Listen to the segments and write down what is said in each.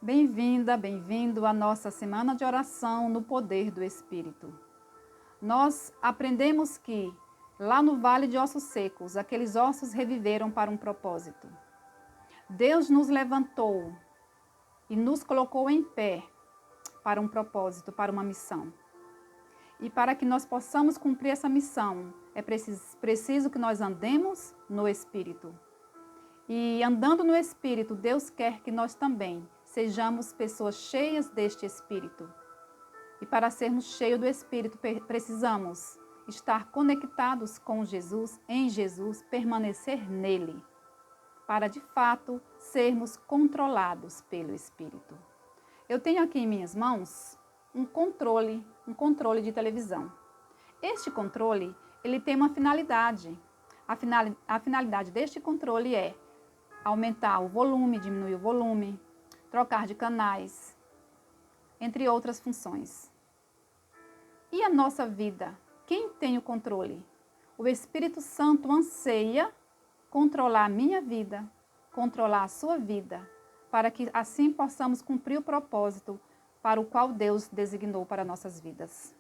Bem-vinda, bem-vindo à nossa semana de oração no poder do Espírito. Nós aprendemos que, lá no Vale de Ossos Secos, aqueles ossos reviveram para um propósito. Deus nos levantou e nos colocou em pé para um propósito, para uma missão. E para que nós possamos cumprir essa missão, é preciso que nós andemos no Espírito. E andando no Espírito, Deus quer que nós também sejamos pessoas cheias deste Espírito. E para sermos cheios do Espírito, precisamos estar conectados com Jesus, em Jesus, permanecer nele, para de fato sermos controlados pelo Espírito. Eu tenho aqui em minhas mãos um controle de televisão. Este controle, ele tem uma finalidade. A finalidade deste controle é aumentar o volume, diminuir o volume, trocar de canais, entre outras funções. E a nossa vida? Quem tem o controle? O Espírito Santo anseia controlar a minha vida, controlar a sua vida, para que assim possamos cumprir o propósito para o qual Deus designou para nossas vidas.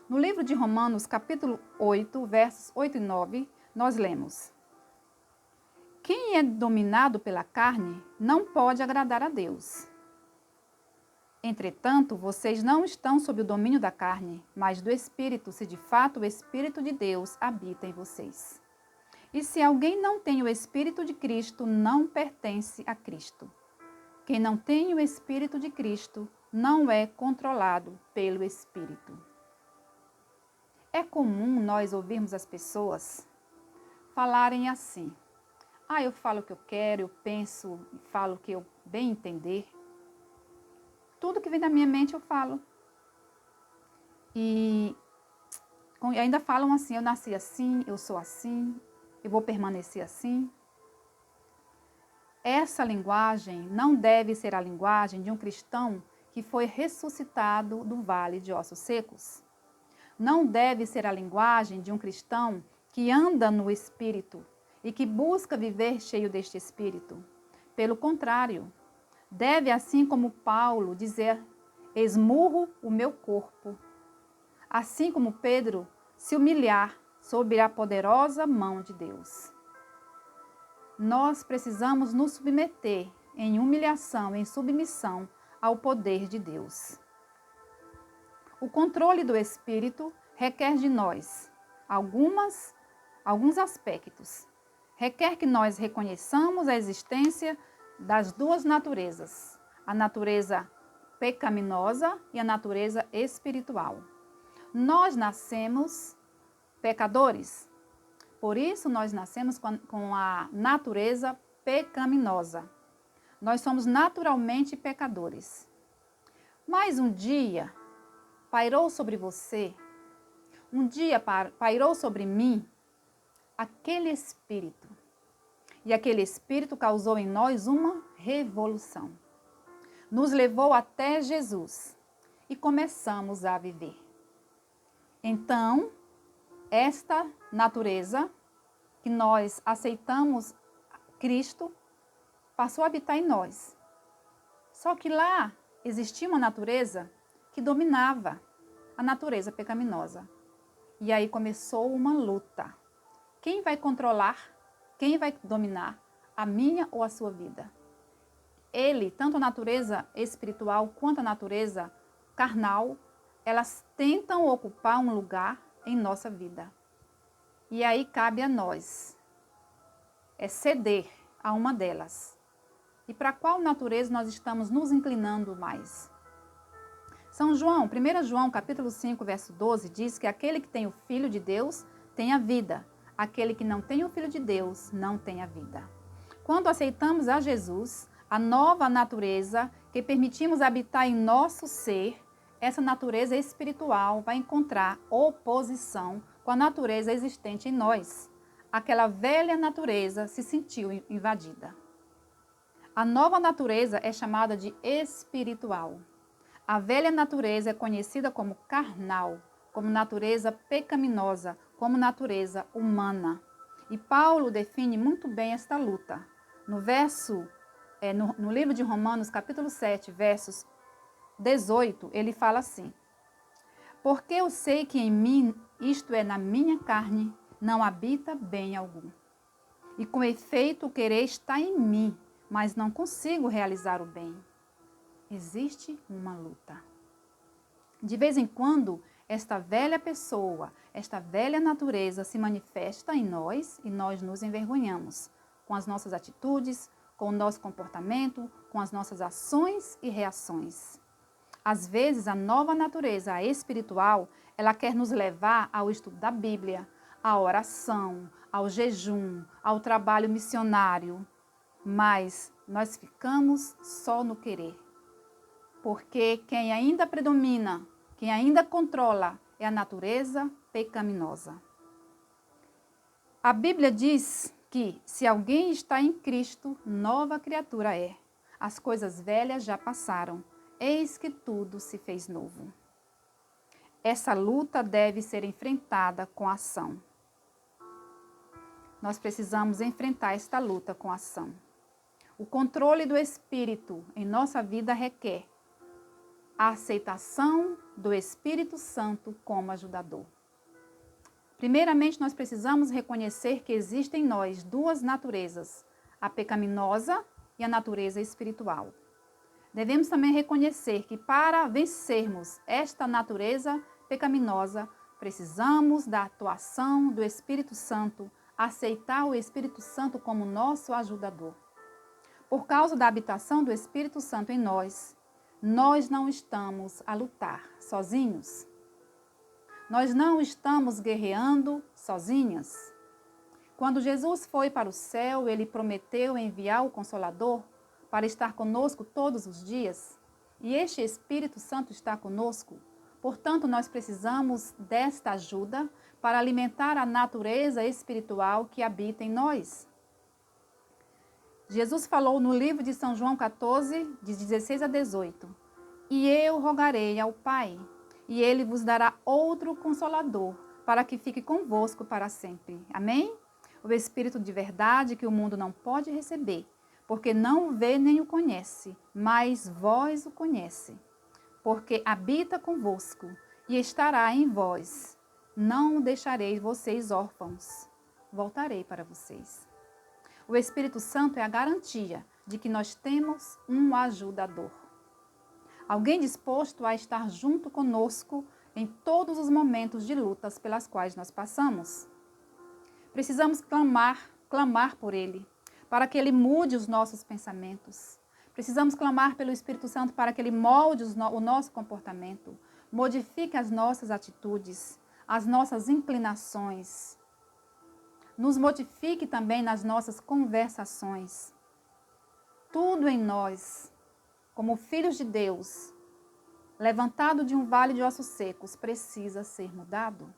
No livro de Romanos, capítulo 8, versos 8 e 9, nós lemos: Quem é dominado pela carne não pode agradar a Deus. Entretanto, vocês não estão sob o domínio da carne, mas do Espírito, se de fato o Espírito de Deus habita em vocês. E se alguém não tem o Espírito de Cristo, não pertence a Cristo. Quem não tem o Espírito de Cristo não é controlado pelo Espírito. É comum nós ouvirmos as pessoas falarem assim: eu falo o que eu quero, eu penso e falo o que eu bem entender. Tudo que vem da minha mente eu falo. E ainda falam assim: eu nasci assim, eu sou assim, eu vou permanecer assim. Essa linguagem não deve ser a linguagem de um cristão que foi ressuscitado do vale de ossos secos. Não deve ser a linguagem de um cristão que anda no Espírito e que busca viver cheio deste Espírito. Pelo contrário, deve, assim como Paulo, dizer: esmurro o meu corpo. Assim como Pedro, se humilhar sob a poderosa mão de Deus. Nós precisamos nos submeter em humilhação, em submissão ao poder de Deus. O controle do Espírito requer de nós alguns aspectos. Requer que nós reconheçamos a existência das duas naturezas, a natureza pecaminosa e a natureza espiritual. Nós nascemos pecadores, por isso nós nascemos com a natureza pecaminosa. Nós somos naturalmente pecadores. Mas um dia pairou sobre você, um dia pairou sobre mim aquele Espírito. E aquele Espírito causou em nós uma revolução. Nos levou até Jesus e começamos a viver. Então, esta natureza que nós aceitamos Cristo passou a habitar em nós. Só que lá existia uma natureza que dominava a natureza pecaminosa. E aí começou uma luta. Quem vai controlar? Quem vai dominar a minha ou a sua vida? Ele, tanto a natureza espiritual quanto a natureza carnal, elas tentam ocupar um lugar em nossa vida. E aí cabe a nós ceder a uma delas. E para qual natureza nós estamos nos inclinando mais? São João, 1 João, capítulo 5, verso 12, diz que aquele que tem o Filho de Deus tem a vida. Aquele que não tem o Filho de Deus não tem a vida. Quando aceitamos a Jesus, a nova natureza que permitimos habitar em nosso ser, essa natureza espiritual vai encontrar oposição com a natureza existente em nós. Aquela velha natureza se sentiu invadida. A nova natureza é chamada de espiritual. A velha natureza é conhecida como carnal, como natureza pecaminosa, como natureza humana. E Paulo define muito bem esta luta. No verso no livro de Romanos, capítulo 7, versos 18, ele fala assim: porque eu sei que em mim, isto é, na minha carne, não habita bem algum. E com efeito o querer está em mim, mas não consigo realizar o bem. Existe uma luta. De vez em quando, esta velha pessoa, esta velha natureza se manifesta em nós e nós nos envergonhamos com as nossas atitudes, com o nosso comportamento, com as nossas ações e reações. Às vezes, a nova natureza a espiritual, ela quer nos levar ao estudo da Bíblia, à oração, ao jejum, ao trabalho missionário. Mas nós ficamos só no querer. Porque quem ainda predomina, quem ainda controla, é a natureza pecaminosa. A Bíblia diz que se alguém está em Cristo, nova criatura é. As coisas velhas já passaram. Eis que tudo se fez novo. Essa luta deve ser enfrentada com ação. Nós precisamos enfrentar esta luta com ação. O controle do Espírito em nossa vida requer a aceitação do Espírito Santo como ajudador. Primeiramente, nós precisamos reconhecer que existem em nós duas naturezas, a pecaminosa e a natureza espiritual. Devemos também reconhecer que para vencermos esta natureza pecaminosa, precisamos da atuação do Espírito Santo, aceitar o Espírito Santo como nosso ajudador. Por causa da habitação do Espírito Santo em nós, nós não estamos a lutar sozinhos. Nós não estamos guerreando sozinhas. Quando Jesus foi para o céu, ele prometeu enviar o Consolador para estar conosco todos os dias. E este Espírito Santo está conosco. Portanto, nós precisamos desta ajuda para alimentar a natureza espiritual que habita em nós. Jesus falou no livro de São João 14, de 16 a 18. E eu rogarei ao Pai, e ele vos dará outro Consolador, para que fique convosco para sempre. Amém? O Espírito de verdade que o mundo não pode receber, porque não o vê nem o conhece, mas vós o conhece, porque habita convosco e estará em vós. Não deixarei vocês órfãos, voltarei para vocês. O Espírito Santo é a garantia de que nós temos um ajudador. Alguém disposto a estar junto conosco em todos os momentos de lutas pelas quais nós passamos. Precisamos clamar por Ele, para que Ele mude os nossos pensamentos. Precisamos clamar pelo Espírito Santo para que Ele molde o nosso comportamento, modifique as nossas atitudes, as nossas inclinações. Nos modifique também nas nossas conversações. Tudo em nós, como filhos de Deus, levantado de um vale de ossos secos, precisa ser mudado.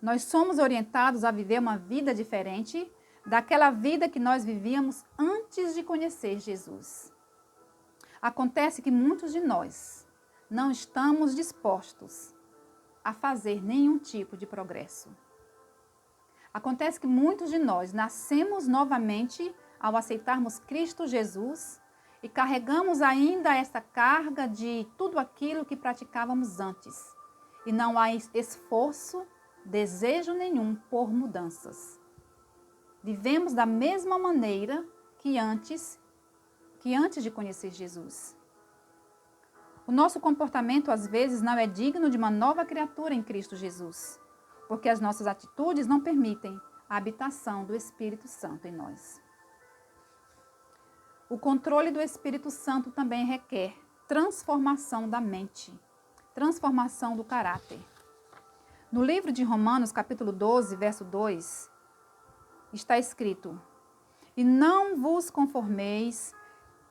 Nós somos orientados a viver uma vida diferente daquela vida que nós vivíamos antes de conhecer Jesus. Acontece que muitos de nós não estamos dispostos a fazer nenhum tipo de progresso. Acontece que muitos de nós nascemos novamente ao aceitarmos Cristo Jesus e carregamos ainda essa carga de tudo aquilo que praticávamos antes. E não há esforço, desejo nenhum por mudanças. Vivemos da mesma maneira que antes de conhecer Jesus. O nosso comportamento, às vezes, não é digno de uma nova criatura em Cristo Jesus, porque as nossas atitudes não permitem a habitação do Espírito Santo em nós. O controle do Espírito Santo também requer transformação da mente, transformação do caráter. No livro de Romanos, capítulo 12, verso 2, está escrito: e não vos conformeis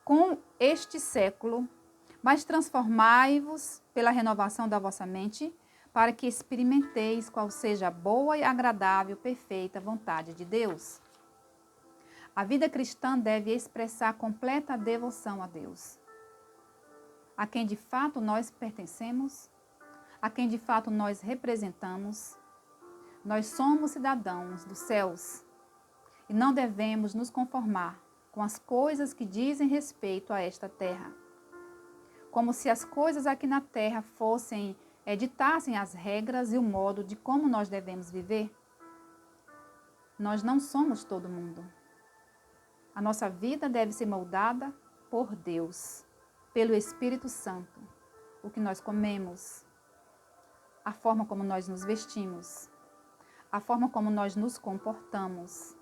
com este século, mas transformai-vos pela renovação da vossa mente, para que experimenteis qual seja a boa e agradável, perfeita vontade de Deus. A vida cristã deve expressar completa devoção a Deus, a quem de fato nós pertencemos, a quem de fato nós representamos. Nós somos cidadãos dos céus e não devemos nos conformar com as coisas que dizem respeito a esta terra. Como se as coisas aqui na terra ditassem as regras e o modo de como nós devemos viver. Nós não somos todo mundo. A nossa vida deve ser moldada por Deus, pelo Espírito Santo. O que nós comemos, a forma como nós nos vestimos, a forma como nós nos comportamos,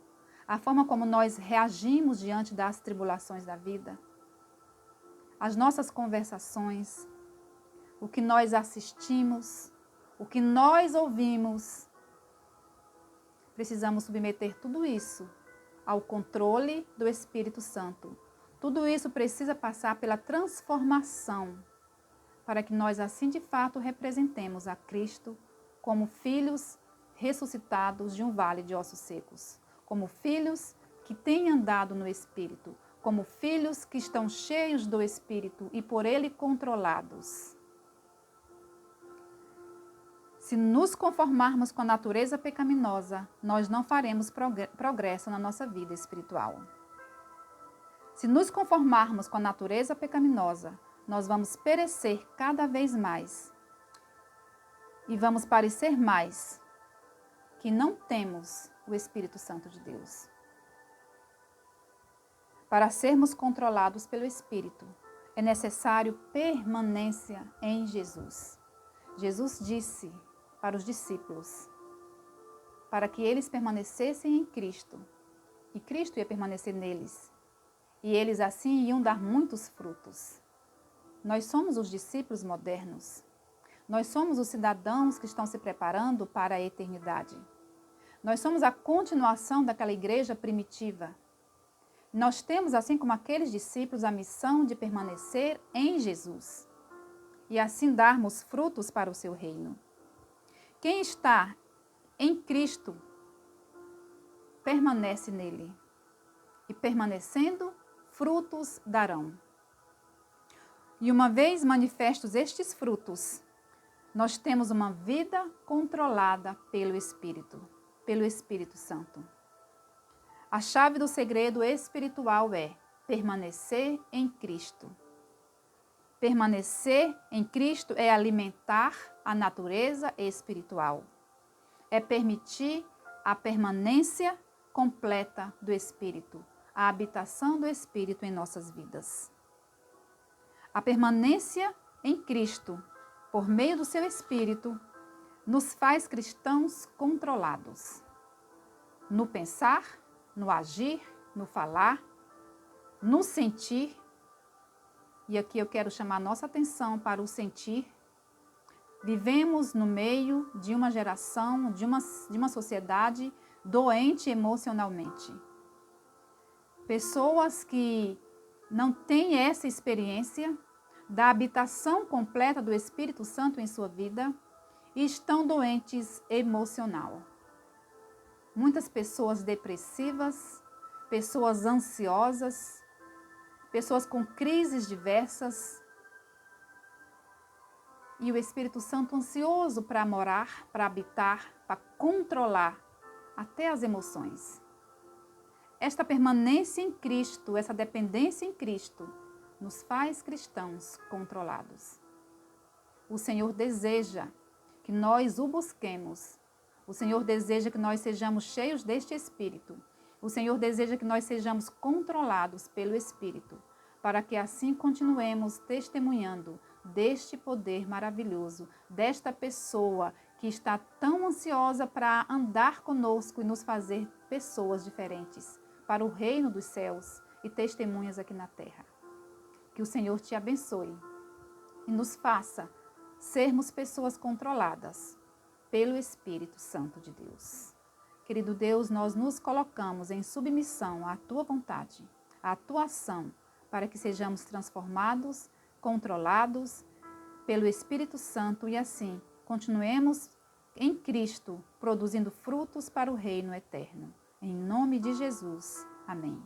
a forma como nós reagimos diante das tribulações da vida, as nossas conversações, o que nós assistimos, o que nós ouvimos. Precisamos submeter tudo isso ao controle do Espírito Santo. Tudo isso precisa passar pela transformação, para que nós assim de fato representemos a Cristo como filhos ressuscitados de um vale de ossos secos, como filhos que têm andado no Espírito, como filhos que estão cheios do Espírito e por Ele controlados. Se nos conformarmos com a natureza pecaminosa, nós não faremos progresso na nossa vida espiritual. Se nos conformarmos com a natureza pecaminosa, nós vamos perecer cada vez mais e vamos parecer mais que não temos o Espírito Santo de Deus. Para sermos controlados pelo Espírito, é necessário permanência em Jesus. Jesus disse para os discípulos, para que eles permanecessem em Cristo, e Cristo ia permanecer neles, e eles assim iam dar muitos frutos. Nós somos os discípulos modernos. Nós somos os cidadãos que estão se preparando para a eternidade. Nós somos a continuação daquela igreja primitiva. Nós temos, assim como aqueles discípulos, a missão de permanecer em Jesus e assim darmos frutos para o seu reino. Quem está em Cristo permanece nele, e permanecendo, frutos darão. E uma vez manifestos estes frutos, nós temos uma vida controlada pelo Espírito Santo. A chave do segredo espiritual é permanecer em Cristo. Permanecer em Cristo é alimentar a natureza espiritual. É permitir a permanência completa do Espírito, a habitação do Espírito em nossas vidas. A permanência em Cristo, por meio do seu Espírito, nos faz cristãos controlados. No pensar, no agir, no falar, no sentir. E aqui eu quero chamar a nossa atenção para o sentir. Vivemos no meio de uma geração, de uma sociedade doente emocionalmente. Pessoas que não têm essa experiência da habitação completa do Espírito Santo em sua vida e estão doentes emocional. Muitas pessoas depressivas, pessoas ansiosas, pessoas com crises diversas. E o Espírito Santo ansioso para morar, para habitar, para controlar até as emoções. Esta permanência em Cristo, essa dependência em Cristo, nos faz cristãos controlados. O Senhor deseja que nós o busquemos. O Senhor deseja que nós sejamos cheios deste Espírito. O Senhor deseja que nós sejamos controlados pelo Espírito, para que assim continuemos testemunhando deste poder maravilhoso, desta pessoa que está tão ansiosa para andar conosco e nos fazer pessoas diferentes para o reino dos céus e testemunhas aqui na terra. Que o Senhor te abençoe e nos faça sermos pessoas controladas pelo Espírito Santo de Deus. Querido Deus, nós nos colocamos em submissão à Tua vontade, à Tua ação, para que sejamos transformados, controlados pelo Espírito Santo e assim continuemos em Cristo, produzindo frutos para o reino eterno. Em nome de Jesus. Amém.